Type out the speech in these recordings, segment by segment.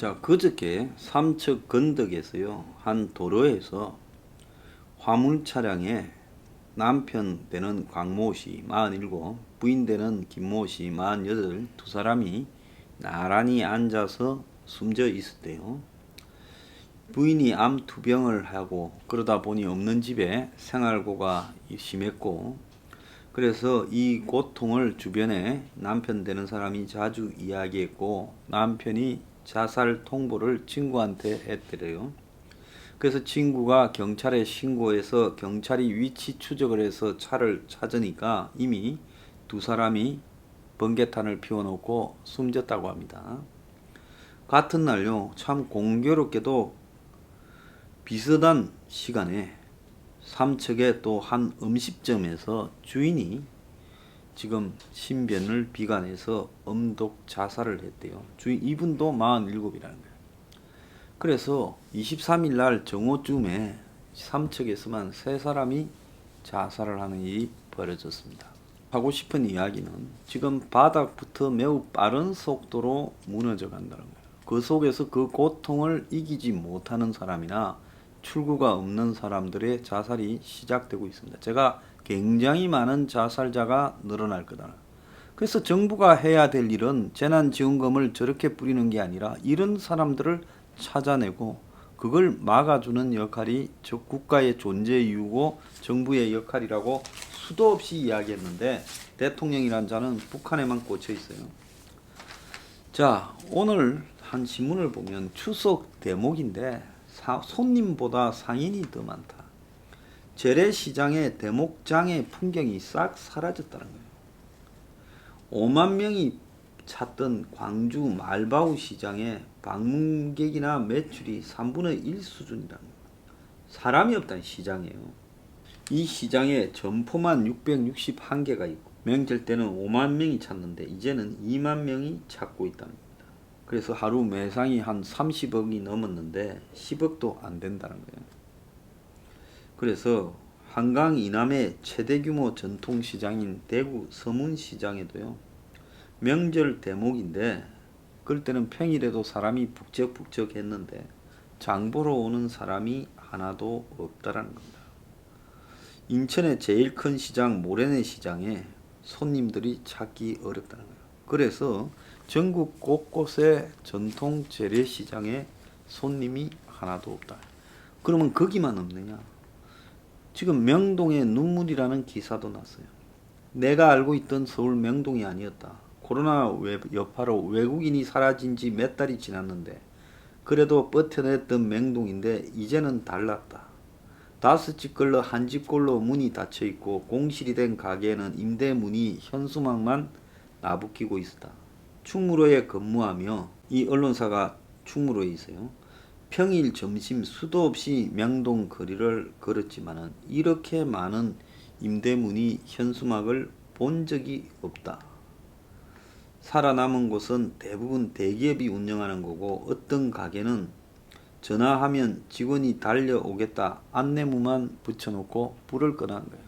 자, 그저께 삼척 건덕에서요, 한 도로에서 화물 차량에 남편 되는 광모 씨 47, 부인 되는 김모 씨 48, 두 사람이 나란히 앉아서 숨져 있었대요. 부인이 암투병을 하고 그러다 보니 없는 집에 생활고가 심했고, 그래서 이 고통을 주변에 남편 되는 사람이 자주 이야기했고, 남편이 자살 통보를 친구한테 했더래요. 그래서 친구가 경찰에 신고해서 경찰이 위치 추적을 해서 차를 찾으니까 이미 두 사람이 번개탄을 피워놓고 숨졌다고 합니다. 같은 날요, 참 공교롭게도 비슷한 시간에 삼척의 또 한 음식점에서 주인이 지금 신변을 비관해서 엄독 자살을 했대요. 주인 이분도 47이라는 거예요. 그래서 23일 날 정오쯤에 삼척에서만 세 사람이 자살을 하는 일이 벌어졌습니다. 하고 싶은 이야기는 지금 바닥부터 매우 빠른 속도로 무너져 간다는 거예요. 그 속에서 그 고통을 이기지 못하는 사람이나 출구가 없는 사람들의 자살이 시작되고 있습니다. 제가 굉장히 많은 자살자가 늘어날 거다. 그래서 정부가 해야 될 일은 재난지원금을 저렇게 뿌리는 게 아니라 이런 사람들을 찾아내고 그걸 막아주는 역할이 저 국가의 존재 이유고 정부의 역할이라고 수도 없이 이야기했는데, 대통령이란 자는 북한에만 꽂혀 있어요. 자, 오늘 한 신문을 보면 추석 대목인데 손님보다 상인이 더 많다. 재래시장의 대목장의 풍경이 싹 사라졌다는 거예요. 5만 명이 찾던 광주 말바우 시장에 방문객이나 매출이 3분의 1 수준이라는 거예요. 사람이 없다는 시장이에요. 이 시장에 점포만 661개가 있고 명절 때는 5만 명이 찾는데 이제는 2만 명이 찾고 있다는 겁니다. 그래서 하루 매상이 한 30억이 넘었는데 10억도 안 된다는 거예요. 그래서 한강 이남의 최대 규모 전통시장인 대구 서문시장에도요, 명절 대목인데 그럴 때는 평일에도 사람이 북적북적 했는데 장보러 오는 사람이 하나도 없다라는 겁니다. 인천의 제일 큰 시장 모래내 시장에 손님들이 찾기 어렵다는 거예요. 그래서 전국 곳곳에 전통 재래시장에 손님이 하나도 없다. 그러면 거기만 없느냐? 지금 명동에 눈물이라는 기사도 났어요. 내가 알고 있던 서울 명동이 아니었다. 코로나 여파로 외국인이 사라진 지 몇 달이 지났는데 그래도 버텨냈던 명동인데 이제는 달랐다. 5집 걸러 한 집꼴로 문이 닫혀있고 공실이 된 가게에는 임대 문이 현수막만 나부끼고 있었다. 충무로에 근무하며 이 언론사가 충무로에 있어요. 평일 점심 수도 없이 명동 거리를 걸었지만 이렇게 많은 임대문이 현수막을 본 적이 없다. 살아남은 곳은 대부분 대기업이 운영하는 거고 어떤 가게는 전화하면 직원이 달려오겠다 안내문만 붙여놓고 불을 끄는 거예요.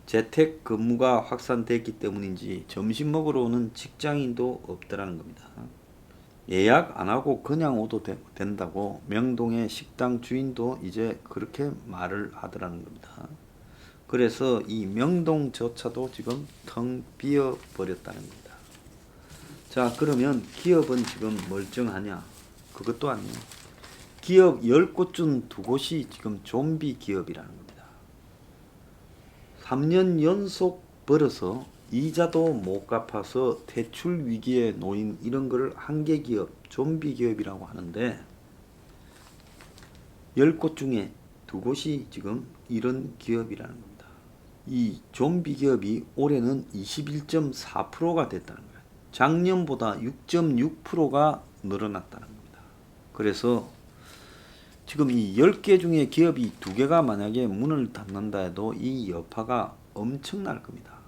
재택 근무가 확산됐기 때문인지 점심 먹으러 오는 직장인도 없더라는 겁니다. 예약 안 하고 그냥 오도 된다고 명동의 식당 주인도 이제 그렇게 말을 하더라는 겁니다. 그래서 이 명동조차도 지금 텅 비어 버렸다는 겁니다. 자, 그러면 기업은 지금 멀쩡하냐? 그것도 아니에요. 기업 10곳 중 2곳이 지금 좀비 기업이라는 겁니다. 3년 연속 벌어서 이자도 못 갚아서 퇴출 위기에 놓인 이런 걸 한계 기업, 좀비 기업이라고 하는데 10곳 중에 2곳이 지금 이런 기업이라는 겁니다. 이 좀비 기업이 올해는 21.4%가 됐다는 거예요. 작년보다 6.6%가 늘어났다는 겁니다. 그래서 지금 이 10개 중에 기업이 2개가 만약에 문을 닫는다 해도 이 여파가 엄청날 겁니다.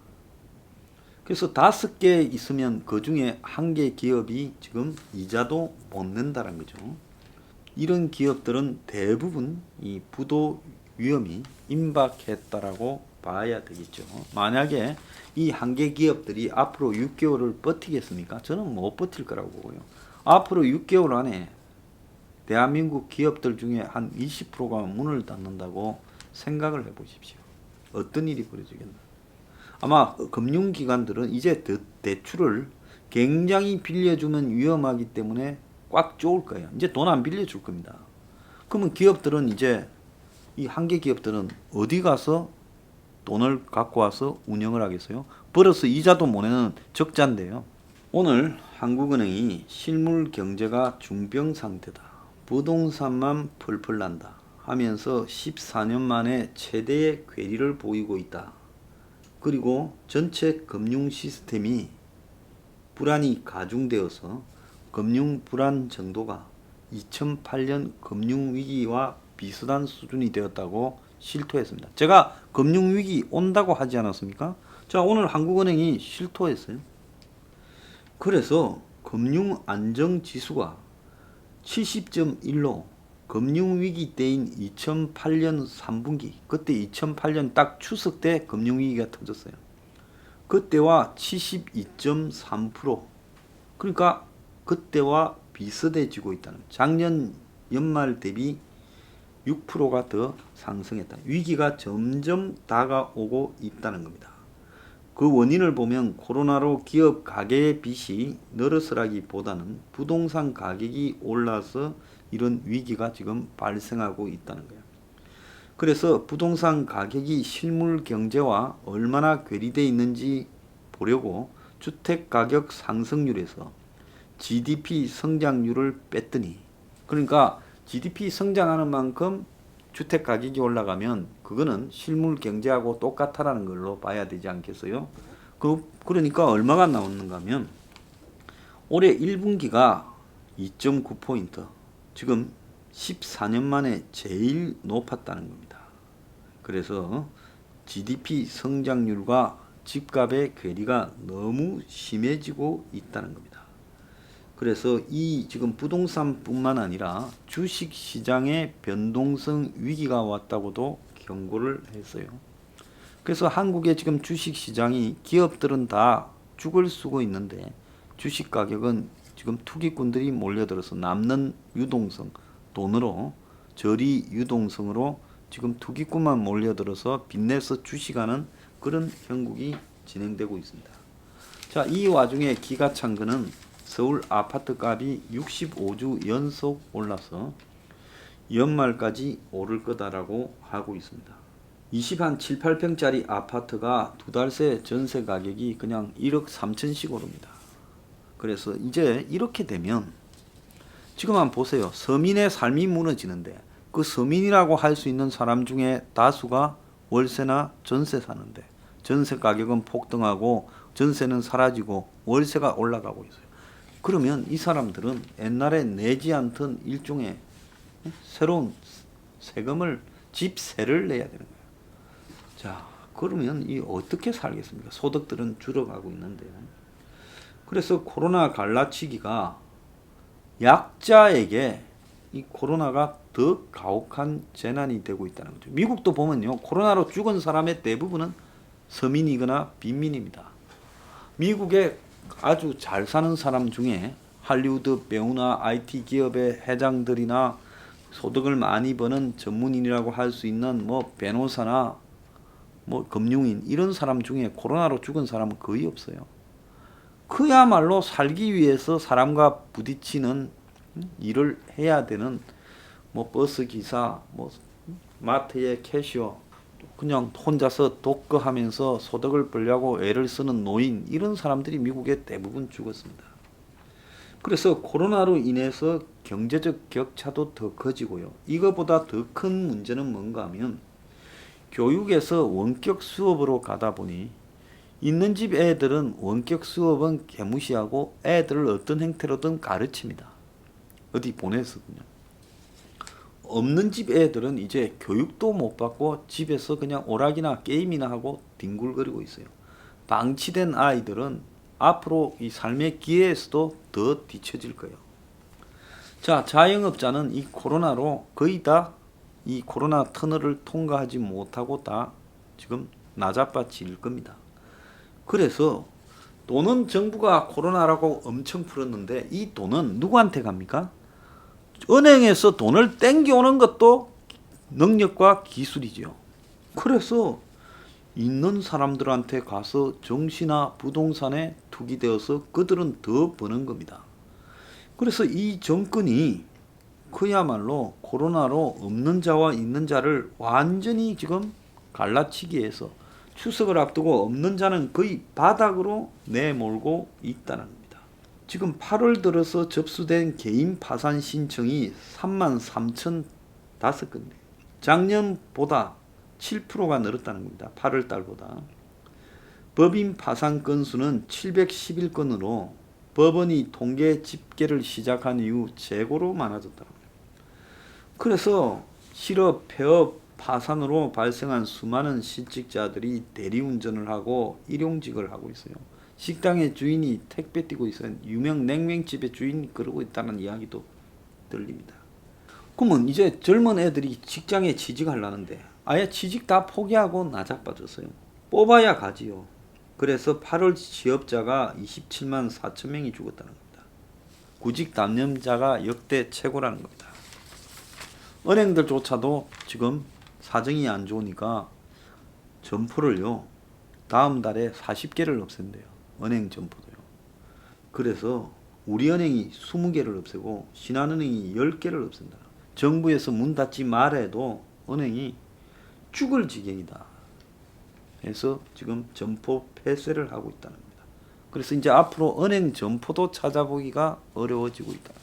그래서 5개 있으면 그 중에 1개 기업이 지금 이자도 못 낸다는 거죠. 이런 기업들은 대부분 이 부도 위험이 임박했다라고 봐야 되겠죠. 만약에 이 1개 기업들이 앞으로 6개월을 버티겠습니까? 저는 못 버틸 거라고 보고요. 앞으로 6개월 안에 대한민국 기업들 중에 한 20%가 문을 닫는다고 생각을 해보십시오. 어떤 일이 벌어지겠나. 아마 금융기관들은 이제 대출을 굉장히 빌려주면 위험하기 때문에 꽉 쪼을 거예요. 이제 돈 안 빌려줄 겁니다. 그러면 기업들은 이제 이 한계 기업들은 어디 가서 돈을 갖고 와서 운영을 하겠어요? 벌어서 이자도 못 내는 적자인데요. 오늘 한국은행이 실물 경제가 중병 상태다. 부동산만 펄펄 난다 하면서 14년 만에 최대의 괴리를 보이고 있다. 그리고 전체 금융 시스템이 불안이 가중되어서 금융 불안 정도가 2008년 금융위기와 비슷한 수준이 되었다고 실토했습니다. 제가 금융위기 온다고 하지 않았습니까? 자, 오늘 한국은행이 실토했어요. 그래서 금융안정지수가 70.1로 금융위기 때인 2008년 3분기, 그때 2008년 딱 추석 때 금융위기가 터졌어요. 그때와 72.3%, 그러니까 그때와 비슷해지고 있다는, 작년 연말 대비 6%가 더 상승했다. 위기가 점점 다가오고 있다는 겁니다. 그 원인을 보면 코로나로 기업 가계의 빚이 늘어서라기보다는 부동산 가격이 올라서 이런 위기가 지금 발생하고 있다는 거예요. 그래서 부동산 가격이 실물 경제와 얼마나 괴리되어 있는지 보려고 주택가격 상승률에서 GDP 성장률을 뺐더니, 그러니까 GDP 성장하는 만큼 주택가격이 올라가면 그거는 실물 경제하고 똑같다라는 걸로 봐야 되지 않겠어요? 그러니까 얼마가 나오는가 하면 올해 1분기가 2.9포인트, 지금 14년 만에 제일 높았다는 겁니다. 그래서 GDP 성장률과 집값의 괴리가 너무 심해지고 있다는 겁니다. 그래서 이 지금 부동산뿐만 아니라 주식시장의 변동성 위기가 왔다고도 경고를 했어요. 그래서 한국의 지금 주식시장이 기업들은 다 죽을 쓰고 있는데 주식 가격은 지금 투기꾼들이 몰려들어서 남는 유동성, 돈으로 저리 유동성으로 지금 투기꾼만 몰려들어서 빚내서 주식하는 그런 형국이 진행되고 있습니다. 자, 이 와중에 기가 찬 거는 서울 아파트 값이 65주 연속 올라서 연말까지 오를 거다라고 하고 있습니다. 27, 8평짜리 아파트가 두 달 새 전세 가격이 그냥 1억 3천씩 오릅니다. 그래서 이제 이렇게 되면 지금 한번 보세요. 서민의 삶이 무너지는데 그 서민이라고 할 수 있는 사람 중에 다수가 월세나 전세 사는데 전세 가격은 폭등하고 전세는 사라지고 월세가 올라가고 있어요. 그러면 이 사람들은 옛날에 내지 않던 일종의 새로운 세금을, 집세를 내야 되는 거예요. 자, 그러면 이 어떻게 살겠습니까? 소득들은 줄어가고 있는데. 그래서 코로나 갈라치기가 약자에게 이 코로나가 더 가혹한 재난이 되고 있다는 거죠. 미국도 보면요, 코로나로 죽은 사람의 대부분은 서민이거나 빈민입니다. 미국에 아주 잘 사는 사람 중에 할리우드 배우나 IT 기업의 회장들이나 소득을 많이 버는 전문인이라고 할 수 있는 뭐 변호사나 뭐 금융인, 이런 사람 중에 코로나로 죽은 사람은 거의 없어요. 그야말로 살기 위해서 사람과 부딪히는 일을 해야 되는 뭐 버스 기사, 뭐 마트의 캐셔, 그냥 혼자서 독거하면서 소득을 벌려고 애를 쓰는 노인, 이런 사람들이 미국에 대부분 죽었습니다. 그래서 코로나로 인해서 경제적 격차도 더 커지고요. 이거보다 더 큰 문제는 뭔가 하면 교육에서 원격 수업으로 가다 보니 있는 집 애들은 원격 수업은 개무시하고 애들을 어떤 형태로든 가르칩니다. 어디 보내서 그냥. 없는 집 애들은 이제 교육도 못 받고 집에서 그냥 오락이나 게임이나 하고 뒹굴거리고 있어요. 방치된 아이들은 앞으로 이 삶의 기회에서도 더 뒤처질 거예요. 자, 자영업자는 이 코로나로 거의 다 이 코로나 터널을 통과하지 못하고 다 지금 나자빠질 겁니다. 그래서 돈은 정부가 코로나라고 엄청 풀었는데 이 돈은 누구한테 갑니까? 은행에서 돈을 땡겨오는 것도 능력과 기술이죠. 그래서 있는 사람들한테 가서 정시나 부동산에 투기되어서 그들은 더 버는 겁니다. 그래서 이 정권이 그야말로 코로나로 없는 자와 있는 자를 완전히 지금 갈라치기 위해서 추석을 앞두고 없는 자는 거의 바닥으로 내몰고 있다는 겁니다. 지금 8월 들어서 접수된 개인 파산 신청이 33,005건데 작년보다 7%가 늘었다는 겁니다. 8월 달보다. 법인 파산 건수는 711건으로 법원이 통계 집계를 시작한 이후 최고로 많아졌다는 겁니다. 그래서 실업, 폐업, 파산으로 발생한 수많은 실직자들이 대리운전을 하고 일용직을 하고 있어요. 식당의 주인이 택배 뛰고 있어요. 유명 냉면집의 주인이 그러고 있다는 이야기도 들립니다. 그러면 이제 젊은 애들이 직장에 취직하려는데 아예 취직 다 포기하고 나자빠졌어요. 뽑아야 가지요. 그래서 8월 취업자가 27만 4천 명이 죽었다는 겁니다. 구직 담념자가 역대 최고라는 겁니다. 은행들조차도 지금 사정이 안 좋으니까 점포를요 다음 달에 40개를 없앤대요. 은행 점포도요. 그래서 우리은행이 20개를 없애고 신한은행이 10개를 없앤다. 정부에서 문 닫지 말아도 은행이 죽을 지경이다. 해서 지금 점포 폐쇄를 하고 있다는 겁니다. 그래서 이제 앞으로 은행 점포도 찾아보기가 어려워지고 있다.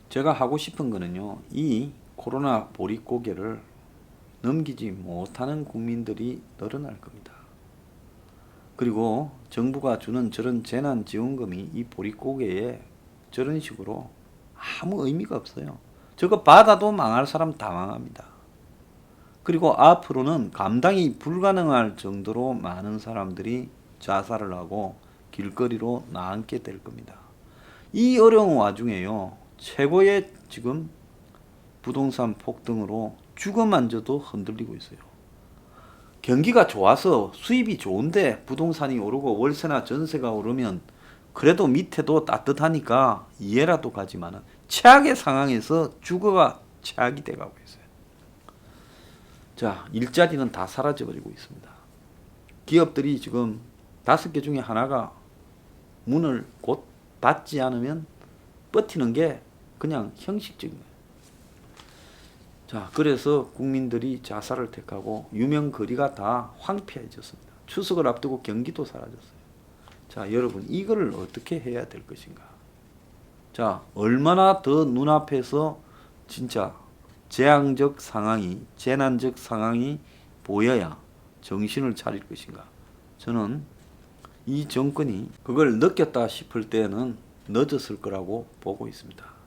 제가 하고 싶은 거는요, 이 코로나 보릿고개를 넘기지 못하는 국민들이 늘어날 겁니다. 그리고 정부가 주는 저런 재난지원금이 이 보릿고개에 저런 식으로 아무 의미가 없어요. 저거 받아도 망할 사람 다 망합니다. 그리고 앞으로는 감당이 불가능할 정도로 많은 사람들이 자살을 하고 길거리로 나앉게 될 겁니다. 이 어려운 와중에요, 최고의 지금 부동산 폭등으로 주거만저도 흔들리고 있어요. 경기가 좋아서 수입이 좋은데 부동산이 오르고 월세나 전세가 오르면 그래도 밑에도 따뜻하니까 이해라도 가지만은 최악의 상황에서 주거가 최악이 돼가고 있어요. 자, 일자리는 다 사라져버리고 있습니다. 기업들이 지금 5개 중에 하나가 문을 곧 닫지 않으면 버티는 게 그냥 형식적인 거예요. 자, 그래서 국민들이 자살을 택하고 유명 거리가 다 황폐해졌습니다. 추석을 앞두고 경기도 사라졌어요. 자, 여러분 이거를 어떻게 해야 될 것인가? 자, 얼마나 더 눈앞에서 진짜 재앙적 상황이, 재난적 상황이 보여야 정신을 차릴 것인가? 저는 이 정권이 그걸 느꼈다 싶을 때는 늦었을 거라고 보고 있습니다.